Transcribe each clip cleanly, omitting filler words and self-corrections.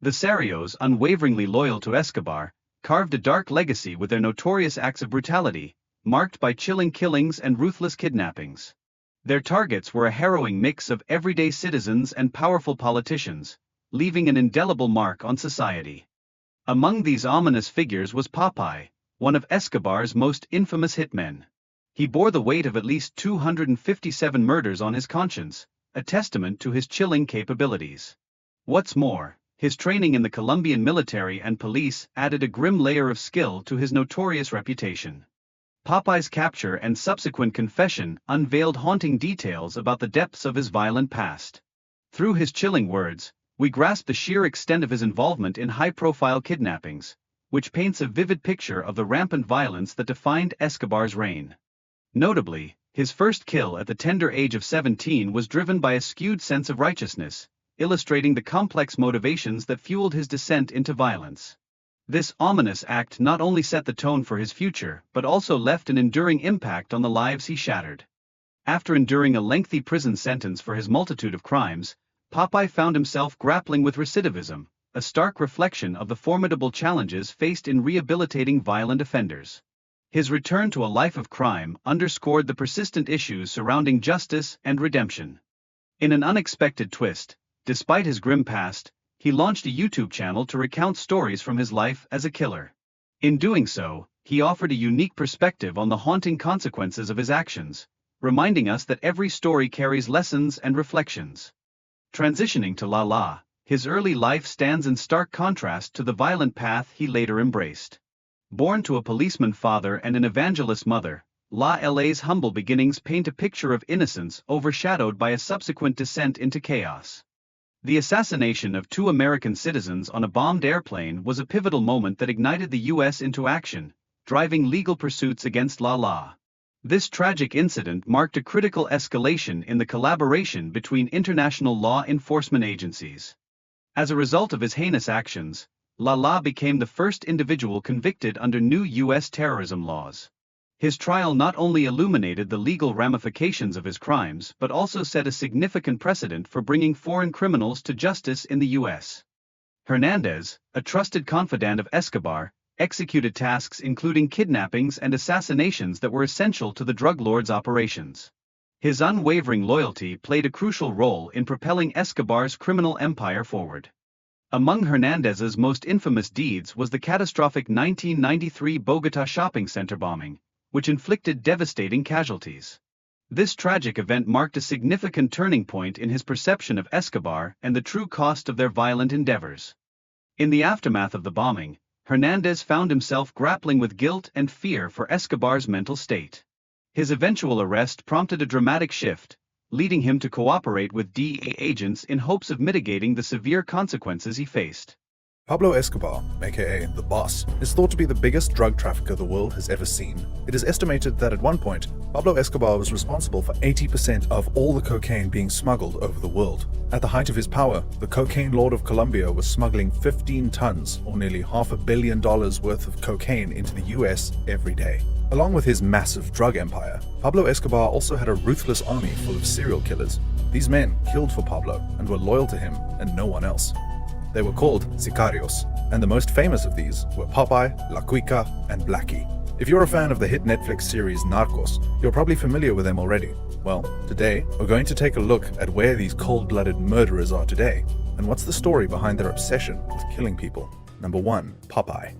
The Serios, unwaveringly loyal to Escobar, carved a dark legacy with their notorious acts of brutality, marked by chilling killings and ruthless kidnappings. Their targets were a harrowing mix of everyday citizens and powerful politicians, leaving an indelible mark on society. Among these ominous figures was Popeye, one of Escobar's most infamous hitmen. He bore the weight of at least 257 murders on his conscience, a testament to his chilling capabilities. What's more, his training in the Colombian military and police added a grim layer of skill to his notorious reputation. Popeye's capture and subsequent confession unveiled haunting details about the depths of his violent past. Through his chilling words, we grasp the sheer extent of his involvement in high-profile kidnappings, which paints a vivid picture of the rampant violence that defined Escobar's reign. Notably, his first kill at the tender age of 17 was driven by a skewed sense of righteousness, illustrating the complex motivations that fueled his descent into violence. This ominous act not only set the tone for his future but also left an enduring impact on the lives he shattered. After enduring a lengthy prison sentence for his multitude of crimes, Popeye found himself grappling with recidivism, a stark reflection of the formidable challenges faced in rehabilitating violent offenders. His return to a life of crime underscored the persistent issues surrounding justice and redemption. In an unexpected twist, despite his grim past, he launched a YouTube channel to recount stories from his life as a killer. In doing so, he offered a unique perspective on the haunting consequences of his actions, reminding us that every story carries lessons and reflections. Transitioning to La La, his early life stands in stark contrast to the violent path he later embraced. Born to a policeman father and an evangelist mother, La La's humble beginnings paint a picture of innocence overshadowed by a subsequent descent into chaos. The assassination of 2 American citizens on a bombed airplane was a pivotal moment that ignited the U.S. into action, driving legal pursuits against La La. This tragic incident marked a critical escalation in the collaboration between international law enforcement agencies. As a result of his heinous actions, La La became the first individual convicted under new U.S. terrorism laws. His trial not only illuminated the legal ramifications of his crimes but also set a significant precedent for bringing foreign criminals to justice in the U.S. Hernandez, a trusted confidant of Escobar, executed tasks including kidnappings and assassinations that were essential to the drug lord's operations. His unwavering loyalty played a crucial role in propelling Escobar's criminal empire forward. Among Hernandez's most infamous deeds was the catastrophic 1993 Bogotá shopping center bombing, which inflicted devastating casualties. This tragic event marked a significant turning point in his perception of Escobar and the true cost of their violent endeavors. In the aftermath of the bombing, Hernandez found himself grappling with guilt and fear for Escobar's mental state. His eventual arrest prompted a dramatic shift, leading him to cooperate with DEA agents in hopes of mitigating the severe consequences he faced. Pablo Escobar, aka The Boss, is thought to be the biggest drug trafficker the world has ever seen. It is estimated that at one point, Pablo Escobar was responsible for 80% of all the cocaine being smuggled over the world. At the height of his power, the cocaine lord of Colombia was smuggling 15 tons, or nearly $500 million worth of cocaine into the US every day. Along with his massive drug empire, Pablo Escobar also had a ruthless army full of serial killers. These men killed for Pablo and were loyal to him and no one else. They were called sicarios, and the most famous of these were Popeye, La Cuica, and Blackie. If you're a fan of the hit Netflix series Narcos, you're probably familiar with them already. Well, today, we're going to take a look at where these cold-blooded murderers are today, and what's the story behind their obsession with killing people. Number 1. Popeye.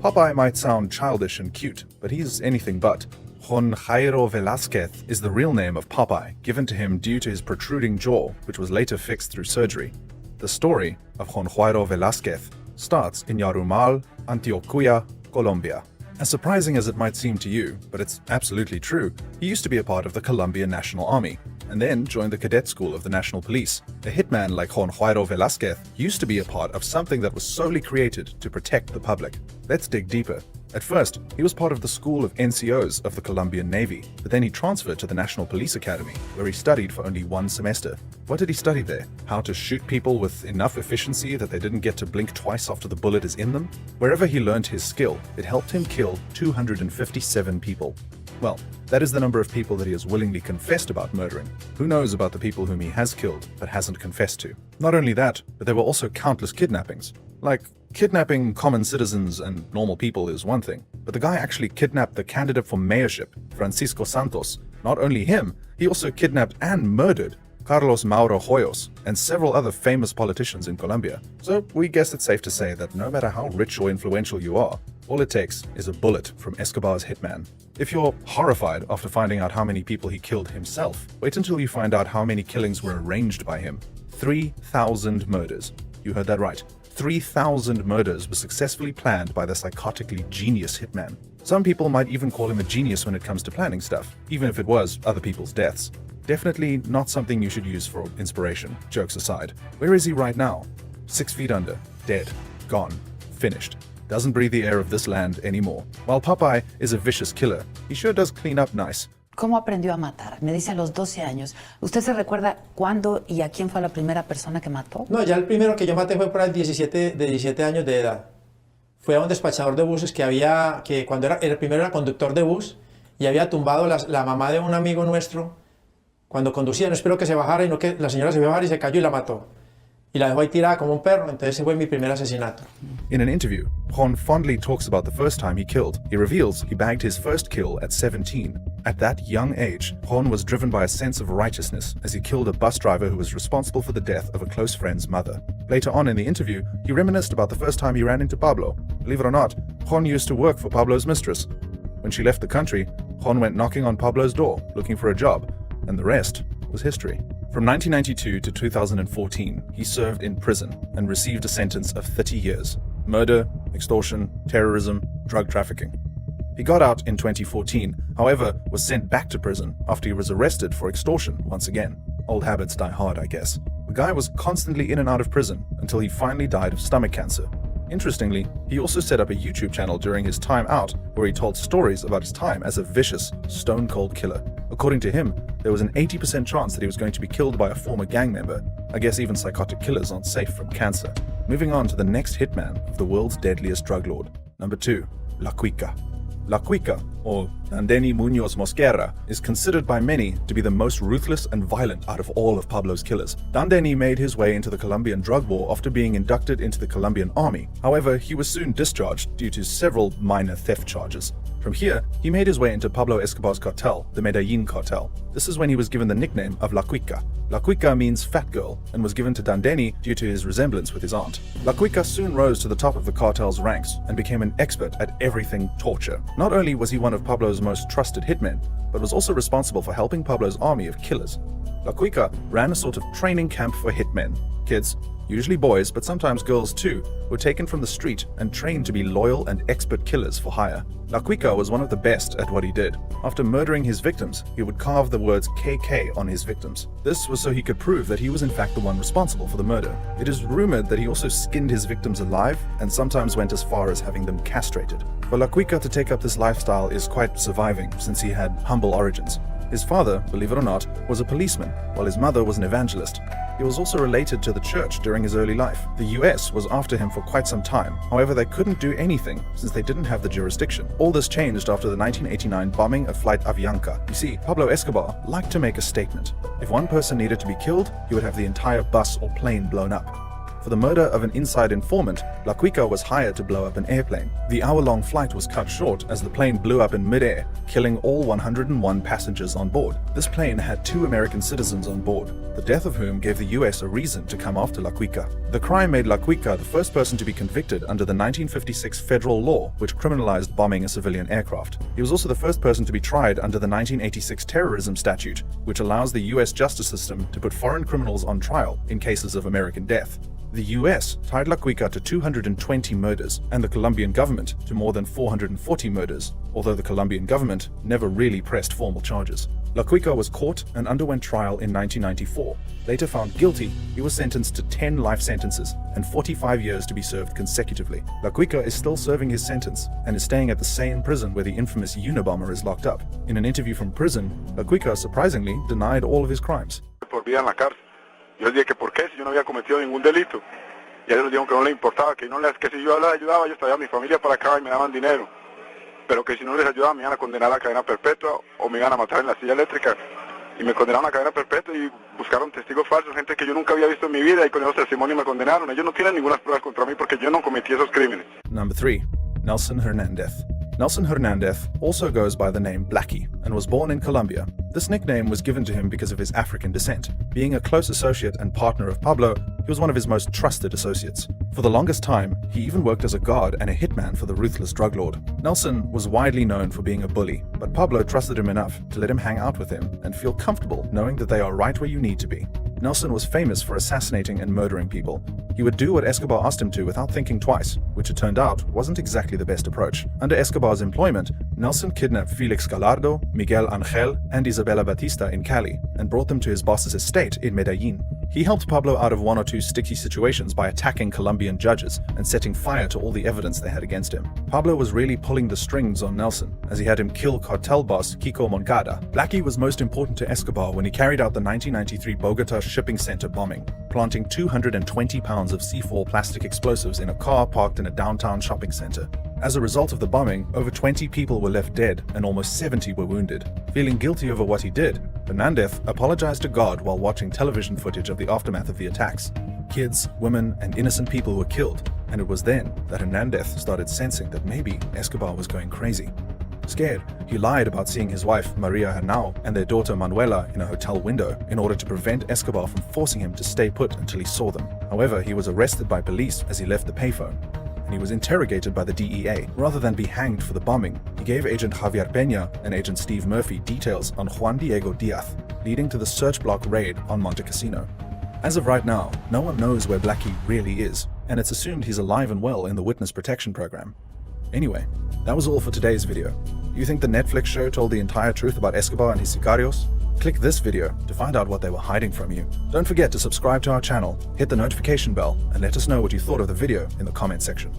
Popeye might sound childish and cute, but he's anything but. Juan Jairo Velázquez is the real name of Popeye, given to him due to his protruding jaw, which was later fixed through surgery. The story of Juan Jairo Velázquez starts in Yarumal, Antioquia, Colombia. As surprising as it might seem to you, but it's absolutely true, he used to be a part of the Colombian National Army, and then joined the cadet school of the National Police. A hitman like Juan Jairo Velázquez used to be a part of something that was solely created to protect the public. Let's dig deeper. At first, he was part of the school of NCOs of the Colombian Navy, but then he transferred to the National Police Academy, where he studied for only 1 semester. What did he study there? How to shoot people with enough efficiency that they didn't get to blink twice after the bullet is in them? Wherever he learned his skill, it helped him kill 257 people. Well, that is the number of people that he has willingly confessed about murdering. Who knows about the people whom he has killed but hasn't confessed to? Not only that, but there were also countless kidnappings. Like, kidnapping common citizens and normal people is one thing, but the guy actually kidnapped the candidate for mayorship, Francisco Santos. Not only him, he also kidnapped and murdered Carlos Mauro Hoyos and several other famous politicians in Colombia. So we guess it's safe to say that no matter how rich or influential you are, all it takes is a bullet from Escobar's hitman. If you're horrified after finding out how many people he killed himself, wait until you find out how many killings were arranged by him. 3,000 murders. You heard that right. 3,000 murders were successfully planned by the psychotically genius hitman. Some people might even call him a genius when it comes to planning stuff, even if it was other people's deaths. Definitely not something you should use for inspiration, jokes aside. Where is he right now? 6 feet under, dead, gone, finished. Doesn't breathe the air of this land anymore. While Popeye is a vicious killer, he sure does clean up nice. ¿Cómo aprendió a matar? Me dice a los 12 años. ¿Usted se recuerda cuándo y a quién fue la primera persona que mató? No, ya el primero que yo maté fue por ahí de 17 años de edad. Fue a un despachador de buses que cuando el primero era conductor de bus y había tumbado la mamá de un amigo nuestro cuando conducía. No esperó que se bajara y no que la señora se iba a bajar y se cayó y la mató. Y la dejó ahí tirada como un perro, entonces ese fue mi primer asesinato. In an interview, Juan fondly talks about the first time he killed. He reveals he bagged his first kill at 17. At that young age, Juan was driven by a sense of righteousness as he killed a bus driver who was responsible for the death of a close friend's mother. Later on in the interview, he reminisced about the first time he ran into Pablo. Believe it or not, Juan used to work for Pablo's mistress. When she left the country, Juan went knocking on Pablo's door, looking for a job, and the rest was history. From 1992 to 2014, he served in prison and received a sentence of 30 years. Murder, extortion, terrorism, drug trafficking. He got out in 2014, however, was sent back to prison after he was arrested for extortion once again. Old habits die hard, I guess. The guy was constantly in and out of prison until he finally died of stomach cancer. Interestingly, he also set up a YouTube channel during his time out where he told stories about his time as a vicious, stone-cold killer. According to him, there was an 80% chance that he was going to be killed by a former gang member. I guess even psychotic killers aren't safe from cancer. Moving on to the next hitman of the world's deadliest drug lord. Number 2, La Cuica. La Cuica, or Dandeni Muñoz Mosquera, is considered by many to be the most ruthless and violent out of all of Pablo's killers. Dandeni made his way into the Colombian drug war after being inducted into the Colombian army. However, he was soon discharged due to several minor theft charges. From here, he made his way into Pablo Escobar's cartel, the Medellin cartel. This is when he was given the nickname of La Cuica. La Cuica means fat girl and was given to Dandeni due to his resemblance with his aunt. La Cuica soon rose to the top of the cartel's ranks and became an expert at everything torture. Not only was he one of Pablo's most trusted hitmen, but was also responsible for helping Pablo's army of killers. La Cuica ran a sort of training camp for hitmen. Kids, usually boys, but sometimes girls too, were taken from the street and trained to be loyal and expert killers for hire. La Cuica was one of the best at what he did. After murdering his victims, he would carve the words KK on his victims. This was so he could prove that he was in fact the one responsible for the murder. It is rumored that he also skinned his victims alive and sometimes went as far as having them castrated. For La Cuica to take up this lifestyle is quite surviving since he had humble origins. His father, believe it or not, was a policeman, while his mother was an evangelist. He was also related to the church during his early life. The US was after him for quite some time. However, they couldn't do anything since they didn't have the jurisdiction. All this changed after the 1989 bombing of Flight Avianca. You see, Pablo Escobar liked to make a statement. If one person needed to be killed, he would have the entire bus or plane blown up. For the murder of an inside informant, La Cuica was hired to blow up an airplane. The hour-long flight was cut short as the plane blew up in mid-air, killing all 101 passengers on board. This plane had 2 American citizens on board, the death of whom gave the US a reason to come after La Cuica. The crime made La Cuica the first person to be convicted under the 1956 federal law, which criminalized bombing a civilian aircraft. He was also the first person to be tried under the 1986 terrorism statute, which allows the US justice system to put foreign criminals on trial in cases of American death. The US tied La Cuica to 220 murders and the Colombian government to more than 440 murders, although the Colombian government never really pressed formal charges. La Cuica was caught and underwent trial in 1994. Later found guilty, he was sentenced to 10 life sentences and 45 years to be served consecutively. La Cuica is still serving his sentence and is staying at the same prison where the infamous Unabomber is locked up. In an interview from prison, La Cuica surprisingly denied all of his crimes. Por vida en la cárcel. Yo les dije que por qué, si yo no había cometido ningún delito. Y ellos dijeron que no le importaba, que si yo ayudaba, yo traía a mi familia para acá y me daban dinero. pero que si no les ayudaba me iban a condenar a cadena perpetua o me iban a matar en la silla eléctrica. Y me condenaron a cadena perpetua y buscaron testigos falsos, gente que yo nunca había visto en mi vida, y con esos testimonios me condenaron. Ellos no tienen ninguna prueba contra mí porque yo no cometí esos crímenes. Number 3. Nelson Hernandez. Nelson Hernandez also goes by the name Blackie and was born in Colombia. This nickname was given to him because of his African descent. Being a close associate and partner of Pablo, he was one of his most trusted associates. For the longest time, he even worked as a guard and a hitman for the ruthless drug lord. Nelson was widely known for being a bully, but Pablo trusted him enough to let him hang out with him and feel comfortable knowing that they are right where you need to be. Nelson was famous for assassinating and murdering people. He would do what Escobar asked him to without thinking twice, which it turned out wasn't exactly the best approach. Under Escobar's employment, Nelson kidnapped Felix Gallardo, Miguel Angel, and Isabela Batista in Cali and brought them to his boss's estate in Medellin. He helped Pablo out of one or two sticky situations by attacking Colombian judges and setting fire to all the evidence they had against him. Pablo was really pulling the strings on Nelson, as he had him kill cartel boss Kiko Moncada. Blackie was most important to Escobar when he carried out the 1993 Bogota shipping center bombing, planting 220 pounds of C4 plastic explosives in a car parked in a downtown shopping center. As a result of the bombing, over 20 people were left dead and almost 70 were wounded. Feeling guilty over what he did, Hernandez apologized to God while watching television footage of the aftermath of the attacks. Kids, women, and innocent people were killed, and it was then that Hernandez started sensing that maybe Escobar was going crazy. Scared, he lied about seeing his wife Maria Henao and their daughter Manuela in a hotel window in order to prevent Escobar from forcing him to stay put until he saw them. However, he was arrested by police as he left the payphone, and he was interrogated by the DEA. Rather than be hanged for the bombing, he gave Agent Javier Peña and Agent Steve Murphy details on Juan Diego Diaz, leading to the search block raid on Monte Cassino. As of right now, no one knows where Blackie really is, and it's assumed he's alive and well in the witness protection program. Anyway, that was all for today's video. You think the Netflix show told the entire truth about Escobar and his sicarios? Click this video to find out what they were hiding from you. Don't forget to subscribe to our channel, hit the notification bell, and let us know what you thought of the video in the comment section.